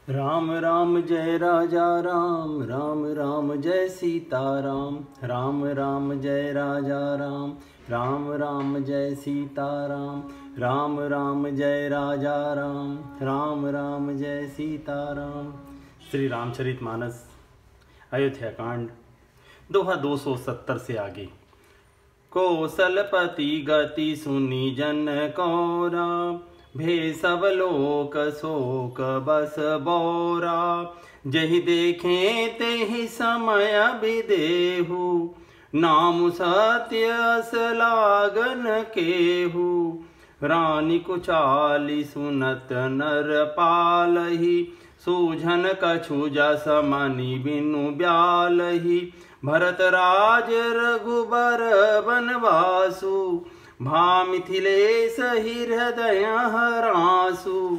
राम राम जय राजा राम, राम राम जय सीता राम, राम राम जय राजा राम, राम राम जय सीता राम, राम राम जय राजा राम, राम राम जय सीता राम। श्री रामचरितमानस अयोध्या कांड दोहा 270 से आगे। कौशलपति गति सुनी जन कौरा, भे सब लोक शोक बस बौरा। जहि देखें तेहि समय विदेहु, नाम सत्य अस लागन केहू। रानी कुचाली सुनत नर पालही, सूझन कछु जस मनि बिनु ब्यालही। भरत राज रघुबर बनवासु, भा मिथिलेश हृदय हरासु।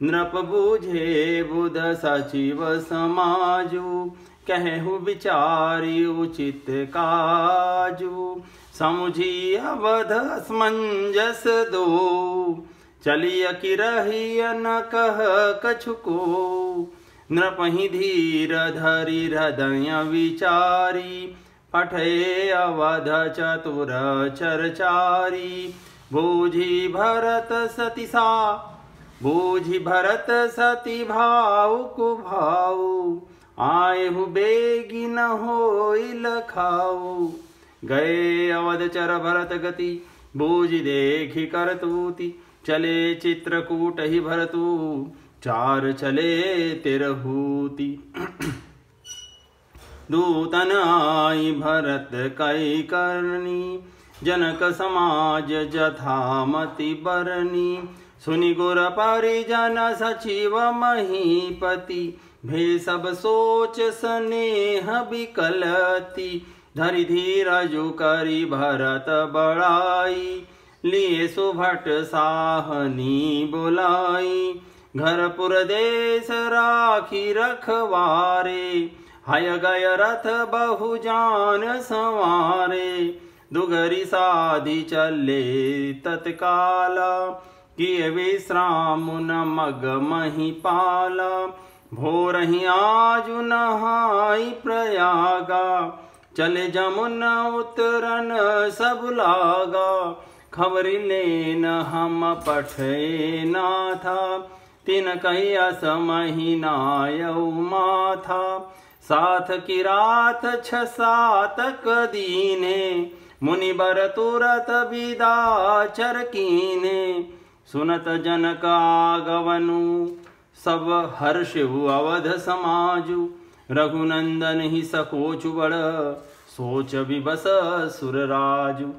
नृप बूझे बुध सचिव समाजु, कहु विचारि उचित काजु। समुझी अवध असमंजस दो, चलिय कि रही न कह कछु को। नृपहि धीर धरि हृदय विचारी, पठे अवध चतुर चरचारी। बूझी भरत सती भावुक भाऊ, आयहु बेगी न होई लखाऊ। गए अवध चर भरत गति, बूझ देखी करतूति। चले चित्रकूट ही भरतु, चार चले तिरहूति। दूतन आई भरत कई करनी, जनक समाज जथामति बरनी। सुनि गुर परिजन सचिव महीपति, भे सब सोच स्नेह विकलति। धरि धीरजु करी भरत बड़ाई, लिए सुभट साहनी बुलाई। घर पुर देश राखी रखवारे, हय गय रथ बहु जान संवारे। दुघरी साधि चले तत्काला, किए विश्राम न मग मही पाला। भोरहि आजु नहाई प्रयागा, चले जमुन उतरन सब लागा। खबरि लेन हम पठे नाथा, तिन कहिया समहीनायऊ माथा। साथ की रात 6 सातक दीने, मुनि बर तुरत विदा चर कीने। सुनत जनक आगवनु, सब हर्षिहु अवध समाजु। रघुनंदन ही सकोचु बड़, सोच विबस सुरराजु।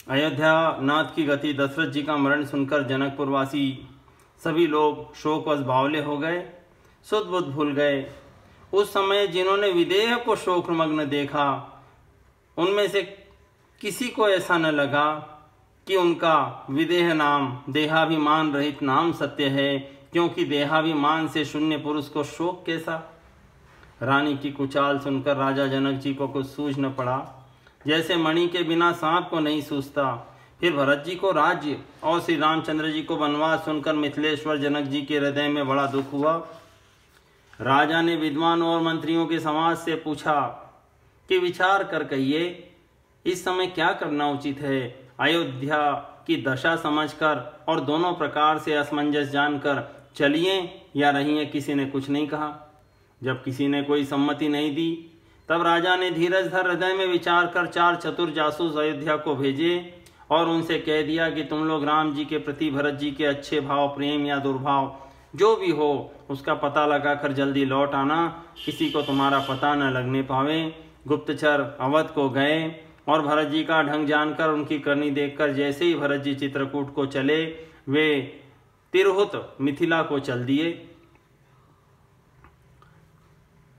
अयोध्या नाथ की गति दशरथ जी का मरण सुनकर जनकपुरवासी सभी लोग शोकवश बावले हो गए, सुध बुध भूल गए। उस समय जिन्होंने विदेह को शोकमग्न देखा, उनमें से किसी को ऐसा न लगा कि उनका विदेह नाम देहाभिमान रहित नाम सत्य है, क्योंकि देहाभिमान से शून्य पुरुष को शोक कैसा। रानी की कुचाल सुनकर राजा जनक जी को कुछ सूझ न पड़ा, जैसे मणि के बिना सांप को नहीं सूझता। फिर भरत जी को राज्य और श्री रामचंद्र जी को वनवास सुनकर मिथिलेश्वर जनक जी के हृदय में बड़ा दुख हुआ। राजा ने विद्वानों और मंत्रियों के समाज से पूछा कि विचार कर कहिए, इस समय क्या करना उचित है। अयोध्या की दशा समझकर और दोनों प्रकार से असमंजस जानकर चलिए या रहिए। किसी ने कुछ नहीं कहा। जब किसी ने कोई सम्मति नहीं दी, तब राजा ने धीरज धर हृदय में विचार कर 4 चतुर जासूस अयोध्या को भेजे और उनसे कह दिया कि तुम लोग राम जी के प्रति भरत जी के अच्छे भाव, प्रेम या दुर्भाव जो भी हो, उसका पता लगाकर जल्दी लौट आना, किसी को तुम्हारा पता न लगने पावे। गुप्तचर अवध को गए और भरत जी का ढंग जानकर उनकी करनी देखकर जैसे ही भरत जी चित्रकूट को चले, वे तिरहुत मिथिला को चल दिए।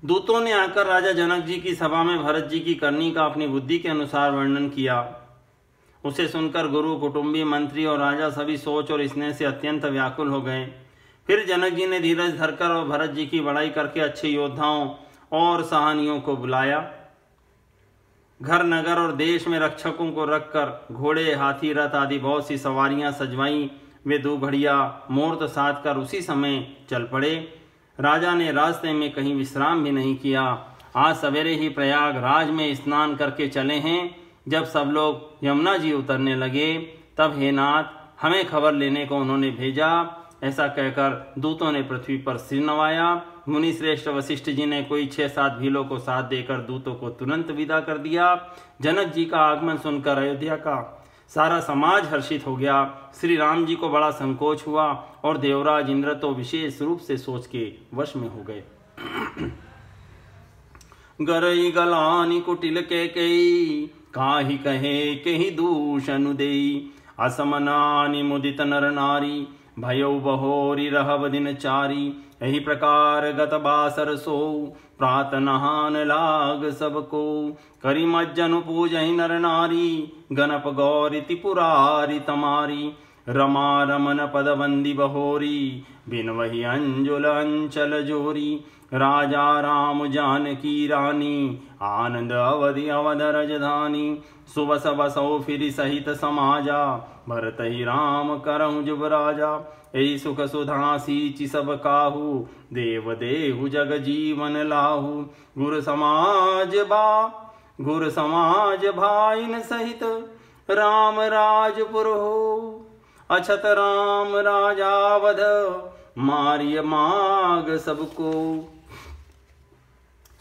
दूतों ने आकर राजा जनक जी की सभा में भरत जी की करनी का अपनी बुद्धि के अनुसार वर्णन किया। उसे सुनकर गुरु, कुटुंबी, मंत्री और राजा सभी सोच और स्नेह से अत्यंत व्याकुल हो गए। फिर जनक जी ने धीरज धरकर और भरत जी की बड़ाई करके अच्छे योद्धाओं और सहानियों को बुलाया। घर नगर और देश में रक्षकों को रखकर घोड़े, हाथी, रथ आदि बहुत सी सवारियां सजवाई। वे 2 घड़िया मुहूर्त साध कर उसी समय चल पड़े। राजा ने रास्ते में कहीं विश्राम भी नहीं किया। आज सवेरे ही प्रयागराज में स्नान करके चले हैं। जब सब लोग यमुना जी उतरने लगे तब हे नाथ, हमें खबर लेने को उन्होंने भेजा। ऐसा कहकर दूतों ने पृथ्वी पर सिर नवाया। मुनि श्रेष्ठ वशिष्ठ जी ने कोई 6-7 भीलों को साथ देकर दूतों को तुरंत विदा कर दिया। जनक जी का आगमन सुनकर अयोध्या का सारा समाज हर्षित हो गया। श्री राम जी को बड़ा संकोच हुआ और देवराज इंद्र तो विशेष रूप से सोच के वश में हो गए। गरई गलानी कुटिल के कई, काहि कहे केहि दूषण देई। असमनानि मुदित नर नारी, भयो बहोरी रहब दिन चारी। यही प्रकार गत बासर सो, प्रात नहान लाग सबको। करी मज्जनु पूजहि नर नारी, गणप गौरी त्रिपुरारी तमारी। रमा रमन पद बंदी बहोरी, बिन वही अंजुल अंचल जोरी। राजा राम जानकी रानी, आनंद अवधि अवध रजधानी। सुबस बसौ फिर सहित समाजा, भरत ही राम करहु जुब राजा। यही सुख सुधा सीचि सब काहू, देव देहु जग जीवन लाहू। गुर समाज भाइन सहित, राम राजपुर हो। अछत राम राजावध, मारिय माग सबको।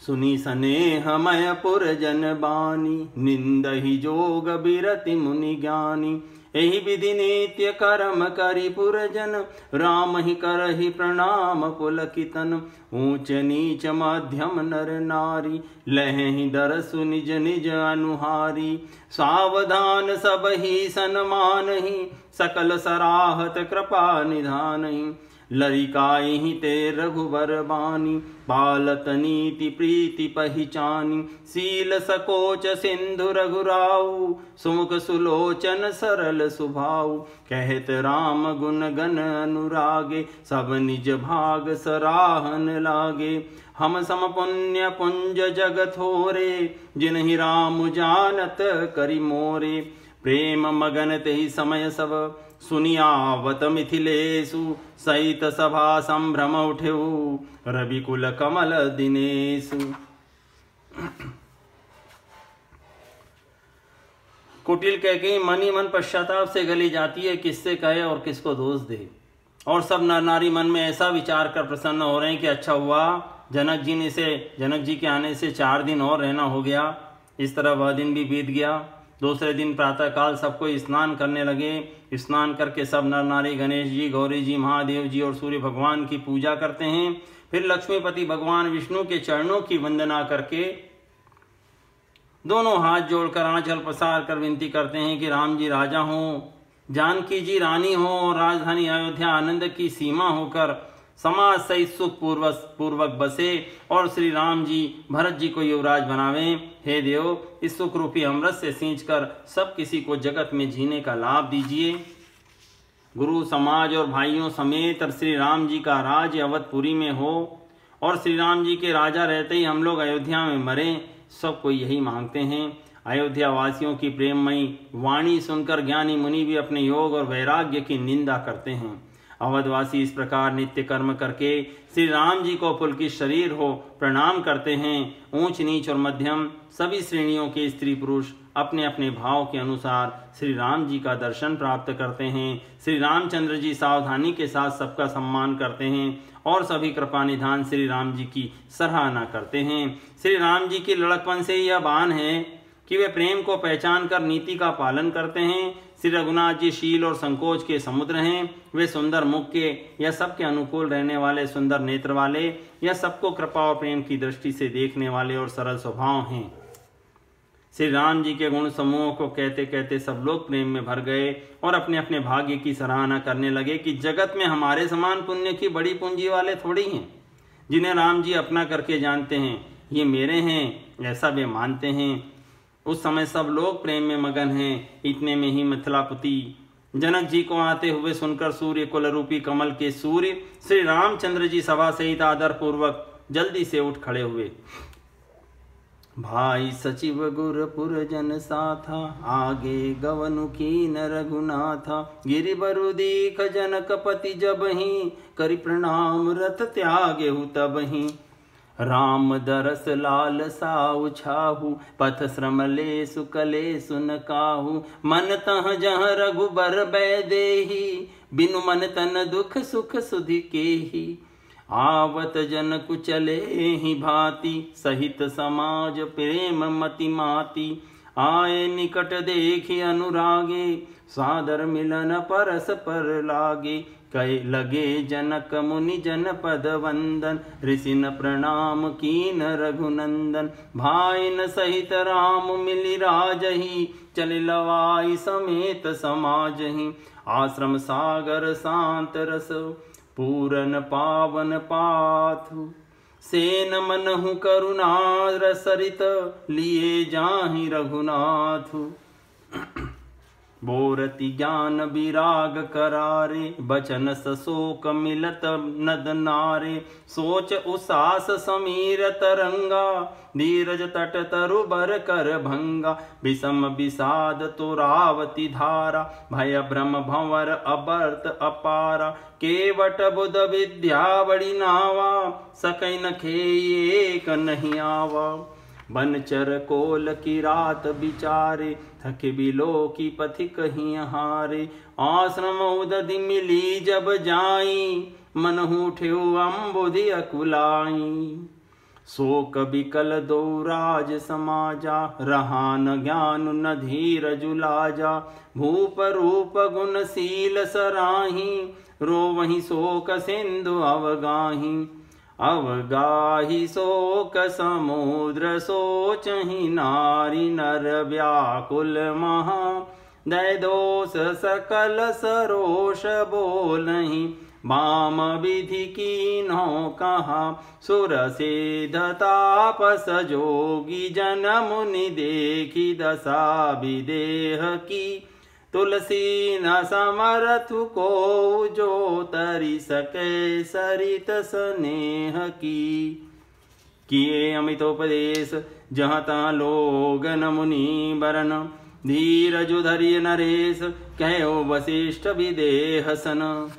सुनी स्नेहमय पुर जन बानी, निंदहि जोग बिरति मुनि ज्ञानी। एहि विधि नित्य कर्म करि पुरजन, राम ही करहि प्रणाम पुलकितन। ऊंच नीच मध्यम नर नारी, लहहि दरसु निज निज अनुहारी। सावधान सब ही सन्मानहि, सकल सराहत कृपा निधानहि। लरिकाहि ते रघुबर बानी, पालत नीति प्रीति पहिचानी। सील सकोच सिंधु रघुराऊ, सुमुख सुलोचन सरल सुभाऊ। कहत राम गुण गण अनुरागे, सब निज भाग सराहन लागे। हम सम पुण्य पुंज जग थोरे, जिन्हि राम जानत करि मोरे। प्रेम मगन तेहि समय सब, सुनियावत मिथिलेषु। सहित सभा संभ्रम उठेऊ, रविकुल कमल दिनेषु। कुटिल कैकेयी मनी मन पश्चाताप से गली जाती है, किससे कहे और किसको दोष दे। और सब नर नारी मन में ऐसा विचार कर प्रसन्न हो रहे हैं कि अच्छा हुआ जनक जी के आने से 4 दिन और रहना हो गया। इस तरह वह दिन भी बीत गया। दूसरे दिन प्रातःकाल सबको स्नान करने लगे। स्नान करके सब नर नारी गणेश जी, गौरी जी, महादेव जी और सूर्य भगवान की पूजा करते हैं। फिर लक्ष्मीपति भगवान विष्णु के चरणों की वंदना करके दोनों हाथ जोड़कर आंचल पसार कर विनती करते हैं कि राम जी राजा हों, जानकी जी रानी हो और राजधानी अयोध्या आनंद की सीमा होकर समाज सहित सुख पूर्वक बसे और श्री राम जी भरत जी को युवराज बनावें। हे देव, इस सुख रूपी अमृत से सींचकर सब किसी को जगत में जीने का लाभ दीजिए। गुरु समाज और भाइयों समेत श्री राम जी का राज्य अवधपुरी में हो और श्री राम जी के राजा रहते ही हम लोग अयोध्या में मरें, सब कोई यही मांगते हैं। अयोध्या वासियों की प्रेममयी वाणी सुनकर ज्ञानी मुनि भी अपने योग और वैराग्य की निंदा करते हैं। अवधवासी इस प्रकार नित्य कर्म करके श्री राम जी को पुलकित शरीर हो प्रणाम करते हैं। ऊंच नीच और मध्यम सभी श्रेणियों के स्त्री पुरुष अपने अपने भाव के अनुसार श्री राम जी का दर्शन प्राप्त करते हैं। श्री रामचंद्र जी सावधानी के साथ सबका सम्मान करते हैं और सभी कृपा निधान श्री राम जी की सराहना करते हैं। श्री राम जी की लड़कपन से यह बान है कि वे प्रेम को पहचान कर नीति का पालन करते हैं। श्री रघुनाथ जी शील और संकोच के समुद्र हैं। वे सुंदर मुख के या सबके अनुकूल रहने वाले, सुंदर नेत्र वाले या सबको कृपा और प्रेम की दृष्टि से देखने वाले और सरल स्वभाव हैं। श्री राम जी के गुण समूह को कहते कहते सब लोग प्रेम में भर गए और अपने अपने भाग्य की सराहना करने लगे कि जगत में हमारे समान पुण्य की बड़ी पूंजी वाले थोड़ी हैं, जिन्हें राम जी अपना करके जानते हैं। ये मेरे हैं, ऐसा वे मानते हैं। उस समय सब लोग प्रेम में मगन हैं। इतने में ही मिथिलापति जनक जी को आते हुए सुनकर सूर्य कुल रूपी कमल के सूर्य श्री रामचंद्र जी सभा सहित आदर पूर्वक जल्दी से उठ खड़े हुए। भाई सचिव गुरपुर जन साथा, आगे गवनु कीन रघुनाथा। गिरिबरु दीख जनकपति जबहि, करि प्रणाम रथ त्यागेहु तबहि। राम दरस लाल साउ छाहु, पथ श्रम लेसु कलेसु न काहू। मन तह जह रघुबर बैदेही, बिनु मन तन दुख सुख सुधि केही। आवत जन कुचले ही भांति, सहित समाज प्रेम मति माति। आए निकट देखी अनुरागे, सादर मिलन परस पर लागे। कहे लगे जनक मुनि जन पद वंदन, ऋषि न प्रणाम कीन रघुनंदन। भाई न सहित राम मिली राजही, चले लवाई समेत समाजही। आश्रम सागर शांत रस, पूरन पावन पाथु। सेन मनहु करुणा रसरित, लिए जाहि रघुनाथु। बोरति ज्ञान विराग करारे, बचन सशोक मिलत नद नारे। सोच उसास समीर तरंगा, धीरज तट तरु बर कर भंगा। विषम विषाद तुरावती धारा, भय भ्रम भंवर अबर्त अपारा। केवट बुध विद्या बड़ी नावा, सकै न खेई एक नहीं आवा। बनचर कोल की रात विचारे, थके बिलो की पथि कहीं हारे। आश्रम उदधि मिली जब जाई, मनहु ठेउ अम्बुधि अकुलाई। शोक बिकल दो राज समाजा, रहा न ज्ञान न धीरज लाजा। भूप रूप गुणशील सराही, रोवहि शोक सिंधु अवगाही। अवगाही शोक समुद्र, सोचहि नारी नर व्याकुल महा। दय दोष सकल सरोष बोलहि, वाम विधि कीन्हो कहा। सुर सिद्ध तापस जोगी, जन मुनि देखी दशा विदेह की। तुलसी न समरथु को, जो तरि सके सरित स्नेह की। किए अमितोपदेश, जहाँ तहाँ लोग न मुनि बरन। धीरजु धरिय नरेश, कहो वशिष्ठ विदेह सन।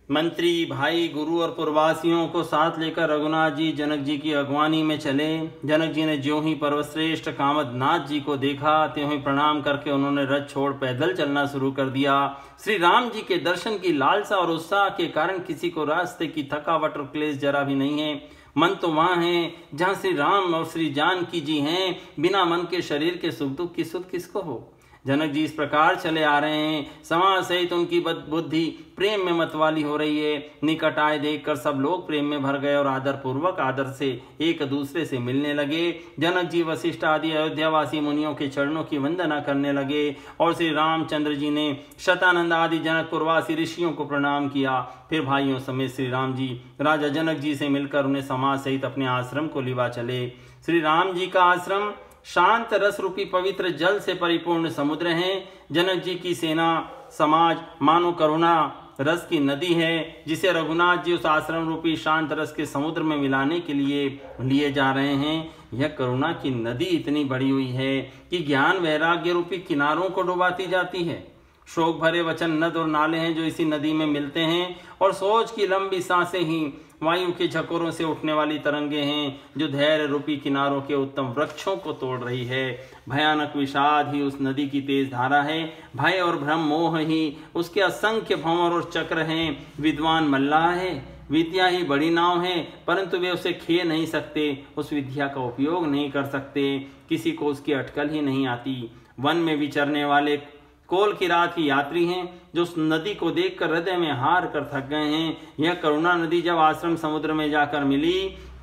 मंत्री भाई गुरु और पुरवासियों को साथ लेकर रघुनाथ जी जनक जी की अगवानी में चले। जनक जी ने ज्यों ही पर्वश्रेष्ठ कामदनाथ जी को देखा, त्यों ही प्रणाम करके उन्होंने रथ छोड़ पैदल चलना शुरू कर दिया। श्री राम जी के दर्शन की लालसा और उत्साह के कारण किसी को रास्ते की थकावट और क्लेश जरा भी नहीं है। मन तो वहां है जहां श्री राम और श्री जानकी जी हैं। बिना मन के शरीर के सुख दुख की सुध किसको हो। जनक जी इस प्रकार चले आ रहे हैं, समाज सहित उनकी बुद्धि प्रेम में मतवाली हो रही है। निकट आए देखकर सब लोग प्रेम में भर गए और आदर पूर्वक आदर से एक दूसरे से मिलने लगे। जनक जी वशिष्ठ आदि अयोध्यावासी मुनियों के चरणों की वंदना करने लगे और श्री रामचंद्र जी ने शतानंद आदि जनकपुरवासी ऋषियों को प्रणाम किया। फिर भाइयों समेत श्री राम जी राजा जनक जी से मिलकर उन्हें समाज सहित अपने आश्रम को लिवा चले। श्री राम जी का आश्रम शांत रस रूपी पवित्र जल से परिपूर्ण समुद्र है। जनक जी की सेना समाज मानो करुणा रस की नदी है, जिसे रघुनाथ जी उस आश्रम रूपी शांत रस के समुद्र में मिलाने के लिए जा रहे हैं। यह करुणा की नदी इतनी बड़ी हुई है कि ज्ञान वैराग्य रूपी किनारों को डुबाती जाती है। शोक भरे वचन नद और नाले हैं जो इसी नदी में मिलते हैं, और सोच की लंबी सांसें ही वायु के झकोरों से उठने वाली तरंगे हैं जो धैर्य रूपी किनारों के उत्तम वृक्षों को तोड़ रही है। भयानक विषाद ही उस नदी की तेज धारा है। भय और भ्रम मोह ही उसके असंख्य भंवर और चक्र हैं। विद्वान मल्लाह है, विद्या ही बड़ी नाव है, परंतु वे उसे खे नहीं सकते, उस विद्या का उपयोग नहीं कर सकते। किसी को उसकी अटकल ही नहीं आती। वन में विचरने वाले कोल की रात की यात्री हैं जो उस नदी को देखकर हृदय में हार कर थक गए हैं। यह करुणा नदी जब आश्रम समुद्र में जाकर मिली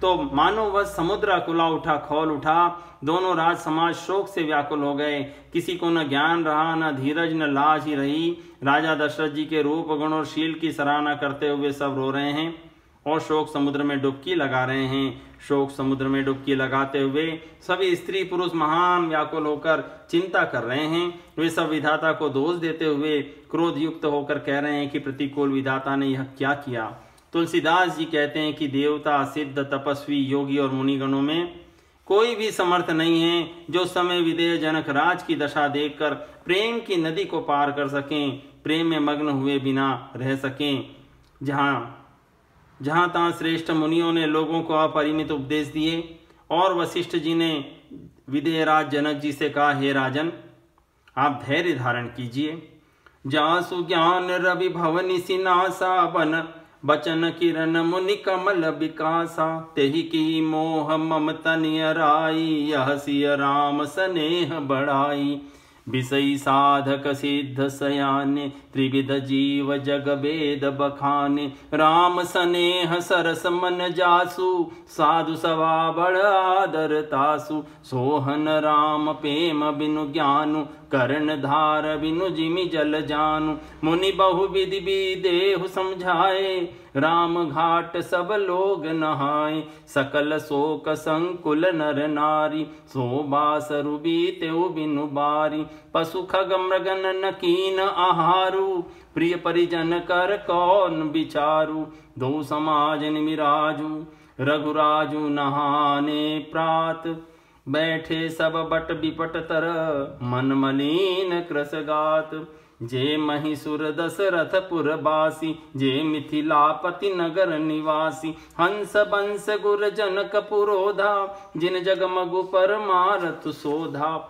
तो मानो वह समुद्र अकुला उठा, खौल उठा। दोनों राज समाज शोक से व्याकुल हो गए। किसी को न ज्ञान रहा, न धीरज, न लाज ही रही। राजा दशरथ जी के रूप गुण और शील की सराहना करते हुए सब रो रहे हैं और शोक समुद्र में डुबकी लगा रहे हैं। शोक समुद्र में डुबकी लगाते हुए सभी स्त्री पुरुष महान व्याकुल होकर चिंता कर रहे हैं। वे सब विधाता को दोष देते हुए क्रोध युक्त होकर कह रहे हैं कि प्रतिकूल विधाता ने यह क्या किया। तुलसीदास जी कहते हैं कि देवता, सिद्ध, तपस्वी, योगी और मुनिगणों में कोई भी समर्थ नहीं है जो समय विदेह जनक राज की दशा देखकर प्रेम की नदी को पार कर सकें, प्रेम में मग्न हुए बिना रह सकें। जहाँ तहाँ श्रेष्ठ मुनियों ने लोगों को अपरिमित उपदेश दिए और वशिष्ठ जी ने विदेहराज जनक जी से कहा, हे राजन, आप धैर्य धारण कीजिए। जासु ज्ञान रवि भवनि सिनासा बन बचन किरण मुनि कमल विकासा, तेहि की मोह ममता नियराई, यह सिय राम स्नेह बढ़ाई। विषयी साधक सिद्ध सयाने, त्रिविध जीव जग वेद बखाने। राम स्नेह सरस मन जासु, साधु सभा बड़ आदर तासु। सोहन राम प्रेम बिनु ज्ञानु, कर्ण धार बिनु जिमि जल जानु। मुनि बहु विधि विदेहु समझाए, राम घाट सब लोग नहाए। सकल शोक संकुल नर नारी, शोभा सरु बीतेउ बिनु बारी। पशु खग मृगन न कीन आहारु, प्रिय परिजन कर कौन विचारु। दो समाज निमिराजु, रघुराजु नहाने प्रात। बैठे सब बट बिपट तर, मन मलिन कृस गात। जे महिसुर दशरथ पुरबासी, जे मिथिलापति नगर निवासी। हंस बंस गुर जनक पुरोधा, जिन जगमगु पर मारत सोधा।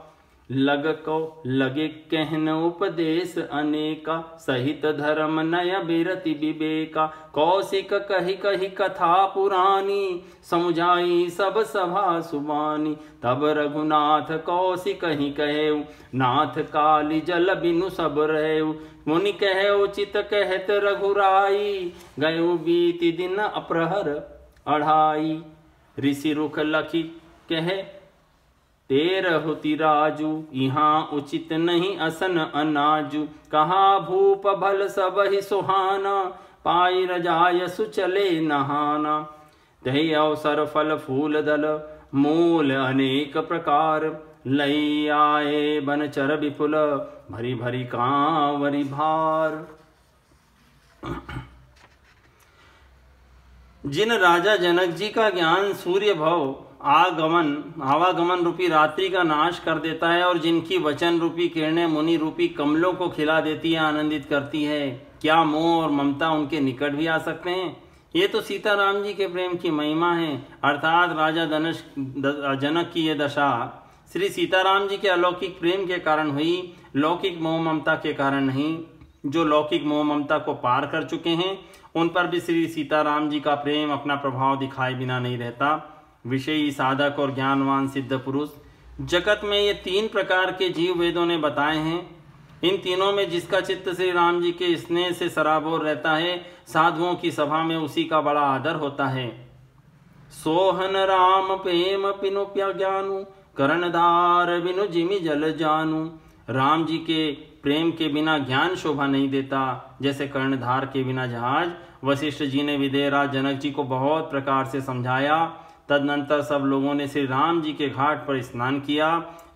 लगे कहन उपदेश अनेका, सहित धर्म नय बिरति विवेका। कौशिक कही कही कथा पुरानी, समुझाई सब सभा सुबानी। तब रघुनाथ कौशिक ही कहेउ, नाथ काली जल बिनु सब रहेउ। मुनि कहे उचित कहत रघुराई, गयो बीति दिन अप्रहर अढ़ाई। ऋषि रुख लखी कहे तेरहुति राजू, यहाँ उचित नहीं असन अनाजू। कहा भूप भल सब ही सुहाना, पाई रजाय सुचले नहाना। तहि अवसर फल फूल दल, मूल अनेक प्रकार। लई आए बनचर विपुल, भरी भरी कांवरी भार। जिन राजा जनक जी का ज्ञान सूर्य भव आवागमन रूपी रात्रि का नाश कर देता है, और जिनकी वचन रूपी किरणें मुनि रूपी कमलों को खिला देती है, आनंदित करती है, क्या मोह और ममता उनके निकट भी आ सकते हैं? ये तो सीताराम जी के प्रेम की महिमा है। अर्थात राजा जनक की ये दशा श्री सीताराम जी के अलौकिक प्रेम के कारण हुई, लौकिक मोह ममता के कारण नहीं। जो लौकिक मोह ममता को पार कर चुके हैं, उन पर भी श्री सीताराम जी का प्रेम अपना प्रभाव दिखाए बिना नहीं रहता। विषयी साधक और ज्ञानवान सिद्ध पुरुष, जगत में ये 3 प्रकार के जीव वेदों ने बताए हैं। इन तीनों में जिसका चित्त श्री राम जी के स्नेह से सराबोर रहता है, साधुओं की सभा में उसी का बड़ा आदर होता है। सोहन राम प्रेम पिनु ज्ञानु, कर्णधार बिनु जिमि जल जानु। राम जी के प्रेम के बिना ज्ञान शोभा नहीं देता, जैसे कर्णधार के बिना जहाज। वशिष्ठ जी ने विदेहराज जनक जी को बहुत प्रकार से समझाया। तदनंतर सब लोगों ने श्री राम जी के घाट पर स्नान किया।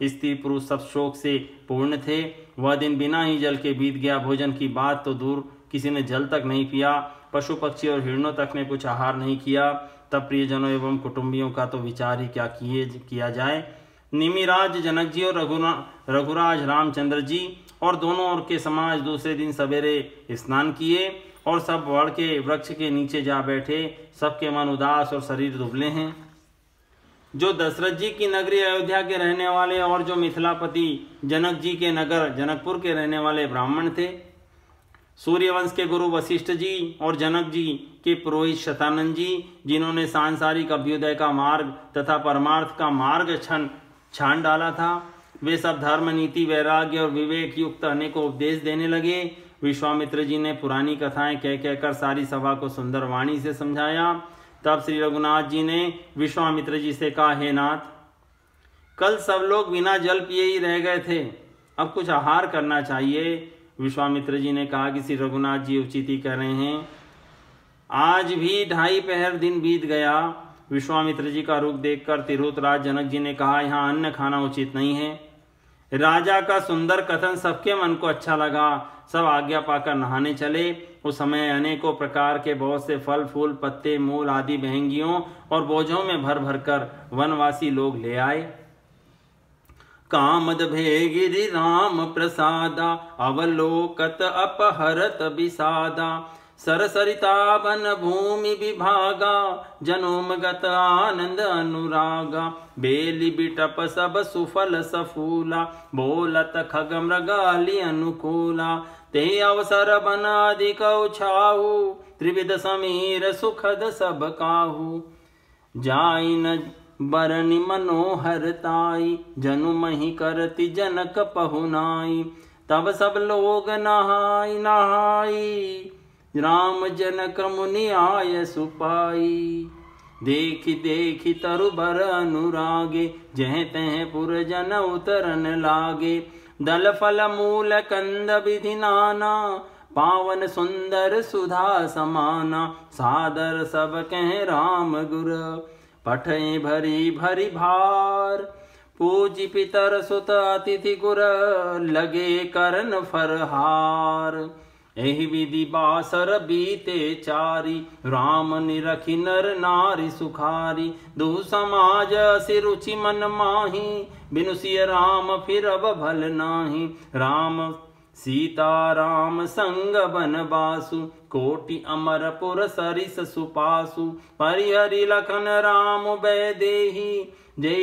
स्त्री पुरुष सब शोक से पूर्ण थे। वह दिन बिना ही जल के बीत गया। भोजन की बात तो दूर, किसी ने जल तक नहीं पिया। पशु पक्षी और हिरणों तक ने कुछ आहार नहीं किया। तब प्रियजनों एवं कुटुंबियों का तो विचार ही क्या किया जाए। निमिराज जनक जी और रघुराज रामचंद्र जी और दोनों और के समाज दूसरे दिन सवेरे स्नान किए और सब वड़ के वृक्ष के नीचे जा बैठे। सबके मन उदास और शरीर दुबले हैं। जो दशरथ जी की नगरी अयोध्या के रहने वाले और जो मिथिलापति जनक जी के नगर जनकपुर के रहने वाले ब्राह्मण थे, सूर्यवंश के गुरु वशिष्ठ जी और जनक जी के पुरोहित शतानंद जी, जिन्होंने सांसारिक अभ्युदय का मार्ग तथा परमार्थ का मार्ग छान डाला था, वे सब धर्म, नीति, वैराग्य और विवेक युक्त अनेकों उपदेश देने लगे। विश्वामित्र जी ने पुरानी कथाएं कह कहकर सारी सभा को सुंदर वाणी से समझाया। तब श्री रघुनाथ जी ने विश्वामित्र जी से कहा, हे नाथ, कल सब लोग बिना जल पिए ही रह गए थे, अब कुछ आहार करना चाहिए। विश्वामित्र जी ने कहा कि श्री रघुनाथ जी उचित ही कह रहे हैं, आज भी 2.5 पहर दिन बीत गया। विश्वामित्र जी का रुख देखकर तिरहुतराज जनक जी ने कहा, यहाँ अन्न खाना उचित नहीं है। राजा का सुंदर कथन सबके मन को अच्छा लगा। सब आज्ञा पाकर नहाने चले। उस समय अनेकों प्रकार के बहुत से फल फूल पत्ते मूल आदि बहंगियों और बोझों में भर भर कर वनवासी लोग ले आए। कामद भेगिरि राम प्रसादा अवलोकत अपहरत विषादा सरसरिता वन भूमि विभागा जनोमगत आनंद अनुरागा बेली बिटप सब सुफल सफूला बोलत खग मृगाली अनुकूला ते अवसर बनादिक छाहु त्रिविध समीर सुखद सब काहू जाई न बरनि मनोहरताई जनु मही करति जनक पहुनाई तब सब लोग नहाई नहाई राम जनक मुनि आय सुपाई देखि देखि तरु बर अनुरागे जह तह पुर जन उतरन लागे दल फल मूल कंद विधि नाना पावन सुंदर सुधा समाना सादर सब कह राम गुर पठे भरी भरी भार पूजी पितर सुत अतिथि गुर लगे करन फरहार एहि विधि बासर बीते चारी राम निरखि नर नारी सुखारी दु समाज असि रुचि मन माही बिनु सिय राम फिर अब भल नाही राम सीता राम संग बनवासु कोटि अमरपुर सरिस सुपासु परिहरि लखन राम वैदेही जय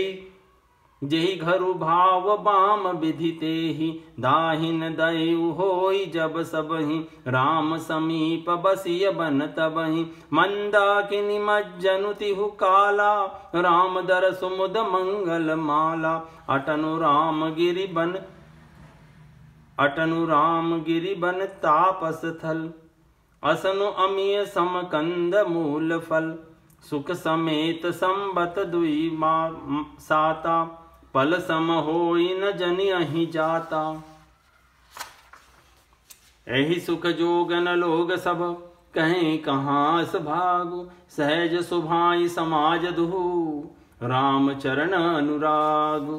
जय घरु भाव बाम विधितेहि दाहिन दयु होई जब सबहि राम समीप बसिय बन तबहि मंदाकिनी मज्जनु तिहु काला राम दर सुमुद मंगल माला अटनु राम गिरि बन तापस थल असनु अमीय समकंद मूल फल सुख समेत संबत दुई साता पल सम होई न जनि अहि जाता एहि सुख जोगन लोग सब कहें कहाँ भागु सहज सुभाई समाज दुहु राम चरण अनुराग।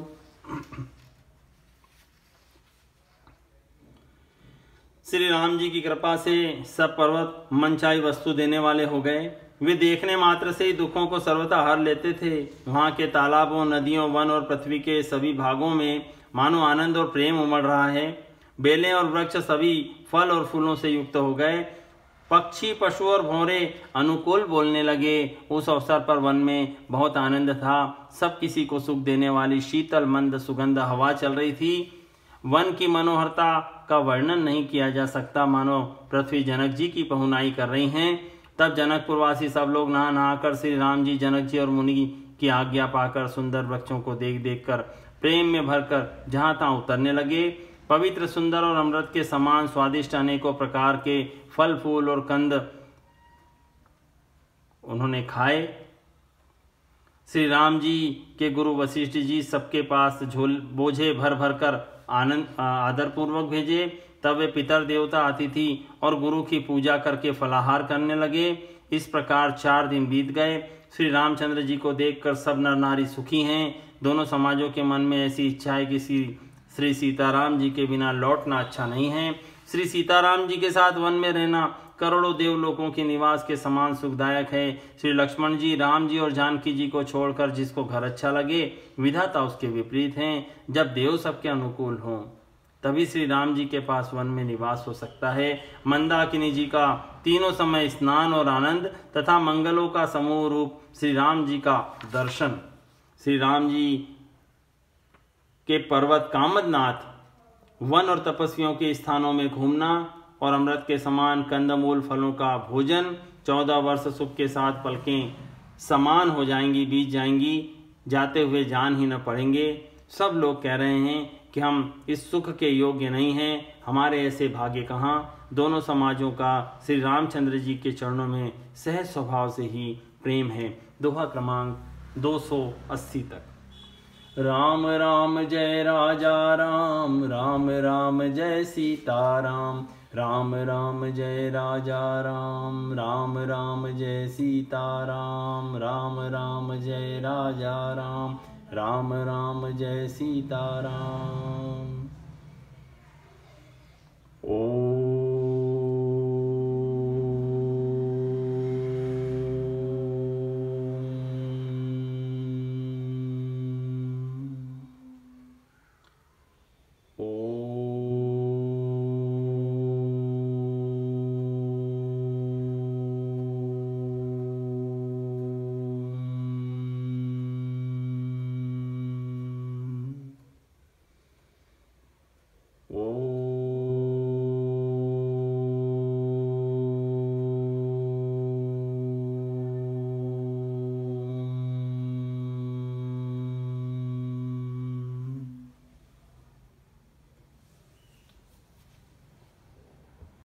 श्री राम जी की कृपा से सब पर्वत मनचाही वस्तु देने वाले हो गए। वे देखने मात्र से ही दुखों को सर्वथा हर लेते थे। वहां के तालाबों नदियों वन और पृथ्वी के सभी भागों में मानो आनंद और प्रेम उमड़ रहा है। बेलें और वृक्ष सभी फल और फूलों से युक्त हो गए। पक्षी पशु और भौरे अनुकूल बोलने लगे। उस अवसर पर वन में बहुत आनंद था। सब किसी को सुख देने वाली शीतल मंद सुगंध हवा चल रही थी। वन की मनोहरता का वर्णन नहीं किया जा सकता। मानो पृथ्वी जनक जी की पहुनाई कर रही हैं। तब जनकपुरवासी सब लोग नहा नहा कर श्री राम जी जनक जी और मुनि की आज्ञा पाकर सुंदर वृक्षों को देख देख कर प्रेम में भरकर जहां तहां उतरने लगे। पवित्र सुंदर और अमृत के समान स्वादिष्ट अनेकों प्रकार के फल फूल और कंद उन्होंने खाए। श्री राम जी के गुरु वशिष्ठ जी सबके पास बोझे भर भर कर आदर पूर्वक भेजे। तब वे पितर देवता अतिथि और गुरु की पूजा करके फलाहार करने लगे। इस प्रकार 4 दिन बीत गए। श्री रामचंद्र जी को देखकर सब नर नारी सुखी हैं। दोनों समाजों के मन में ऐसी इच्छा है कि श्री सीताराम जी के बिना लौटना अच्छा नहीं है। श्री सीताराम जी के साथ वन में रहना करोड़ों देवलोकों के निवास के समान सुखदायक है। श्री लक्ष्मण जी राम जी और जानकी जी को छोड़कर जिसको घर अच्छा लगे, विधाता उसके विपरीत हैं। जब देव सबके अनुकूल हों तभी श्री राम जी के पास वन में निवास हो सकता है। मंदाकिनी जी का तीनों समय स्नान और आनंद तथा मंगलों का समूह रूप श्री राम जी का दर्शन, श्री राम जी के पर्वत कामदनाथ वन और तपस्वियों के स्थानों में घूमना और अमृत के समान कंदमूल फलों का भोजन 14 वर्ष सुख के साथ पलकें समान हो जाएंगी, बीत जाएंगी, जाते हुए जान ही न पड़ेंगे। सब लोग कह रहे हैं कि हम इस सुख के योग्य नहीं हैं, हमारे ऐसे भाग्य कहाँ। दोनों समाजों का श्री रामचंद्र जी के चरणों में सहज स्वभाव से ही प्रेम है। दोहा क्रमांक 280 तक। राम राम जय राजा राम, राम राम जय सीताराम, राम राम जय राजा राम, राम राम जय सीताराम, राम राम जय राजा राम, राम राम जय सीताराम। ओम।